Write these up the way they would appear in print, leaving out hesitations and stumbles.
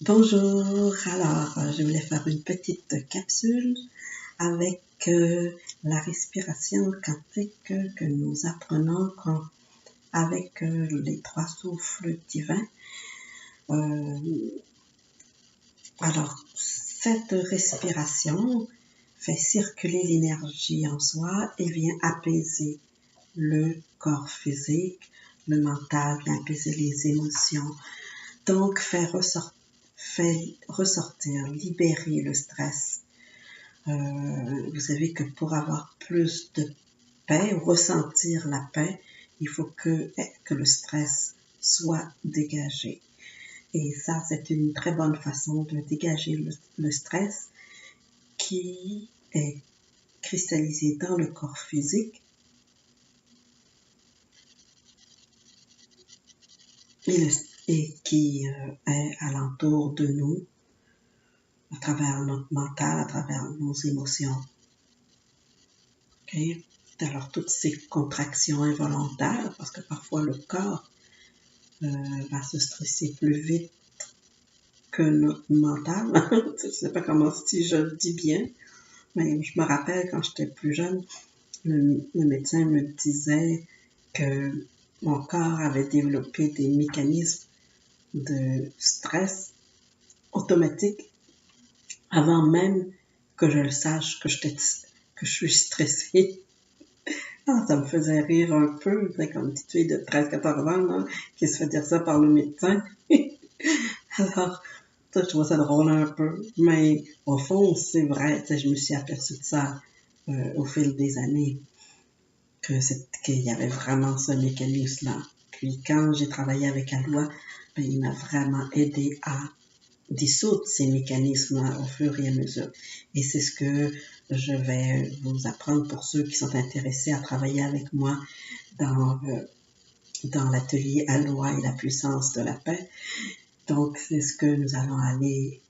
Bonjour, alors je voulais faire une petite capsule avec la respiration quantique que nous apprenons avec les trois souffles divins. Alors, cette respiration fait circuler l'énergie en soi et vient apaiser le corps physique, le mental, vient apaiser les émotions, donc fait ressortir, libérer le stress. Vous savez que pour avoir plus de paix, ressentir la paix, il faut que le stress soit dégagé. Et ça, c'est une très bonne façon de dégager le stress qui est cristallisé dans le corps physique et qui est alentour de nous, à travers notre mental, à travers nos émotions. Okay? Alors, toutes ces contractions involontaires, parce que parfois le corps va se stresser plus vite que notre mental. Je ne sais pas comment si je le dis bien, mais je me rappelle quand j'étais plus jeune, le médecin me disait que mon corps avait développé des mécanismes de stress automatique avant même que je le sache que je suis stressée. Ah, ça me faisait rire un peu, comme une petite fille de 13-14 ans là, qui se fait dire ça par le médecin. Alors, je trouve ça drôle un peu, mais au fond, c'est vrai, je me suis aperçue de ça au fil des années, qu'il y avait vraiment ce mécanisme-là. Puis quand j'ai travaillé avec Alois, il m'a vraiment aidé à dissoudre ces mécanismes au fur et à mesure. Et c'est ce que je vais vous apprendre pour ceux qui sont intéressés à travailler avec moi dans l'atelier Alois et la puissance de la paix. Donc, c'est ce que nous allons aller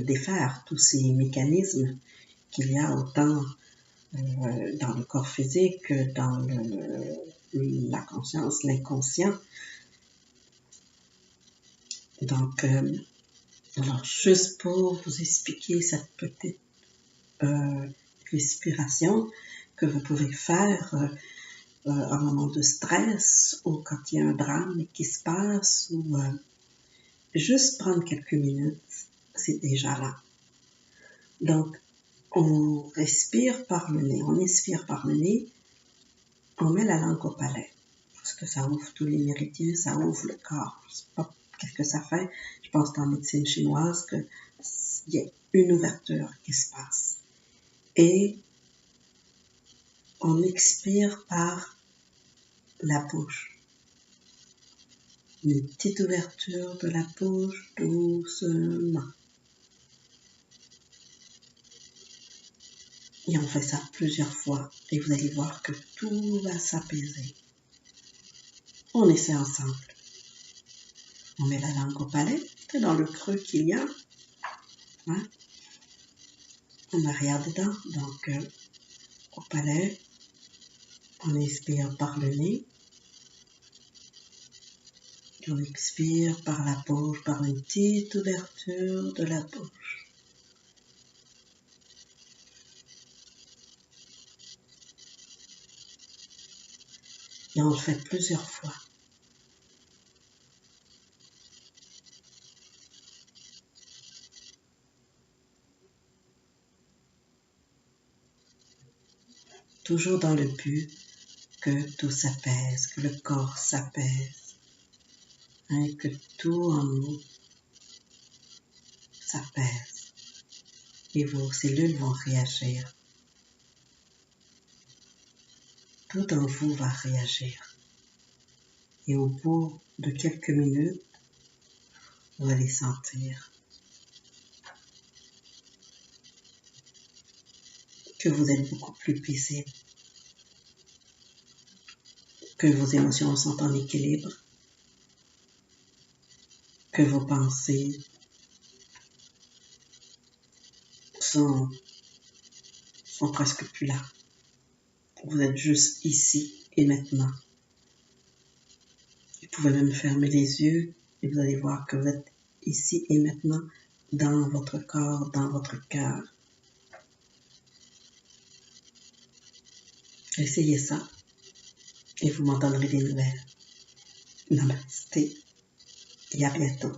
défaire, tous ces mécanismes qu'il y a autant dans le corps physique que dans la conscience, l'inconscient. Donc, alors, juste pour vous expliquer cette petite respiration que vous pouvez faire en moment de stress ou quand il y a un drame qui se passe ou juste prendre quelques minutes, c'est déjà là. Donc, on respire par le nez, on expire par le nez, on met la langue au palais parce que ça ouvre tous les méridiens, ça ouvre le corps. Je sais pas qu'est-ce que ça fait. Je pense qu'en médecine chinoise qu'il y a une ouverture qui se passe. Et on expire par la bouche. Une petite ouverture de la bouche doucement. Et on fait ça plusieurs fois et vous allez voir que tout va s'apaiser. On essaie ensemble. On met la langue au palais, c'est dans le creux qu'il y a. Hein? On arrière dedans, donc au palais, on expire par le nez. Et on expire par la bouche, par une petite ouverture de la bouche. Et on le fait plusieurs fois. Toujours dans le but que tout s'apaise, que le corps s'apaise, hein, que tout en nous s'apaise. Et vos cellules vont réagir. Tout en vous va réagir. Et au bout de quelques minutes, vous allez sentir que vous êtes beaucoup plus paisible, que vos émotions sont en équilibre, que vos pensées sont presque plus là. Vous êtes juste ici et maintenant. Vous pouvez même fermer les yeux et vous allez voir que vous êtes ici et maintenant dans votre corps, dans votre cœur. Essayez ça et vous m'en donnerez des nouvelles. Namasté et à bientôt.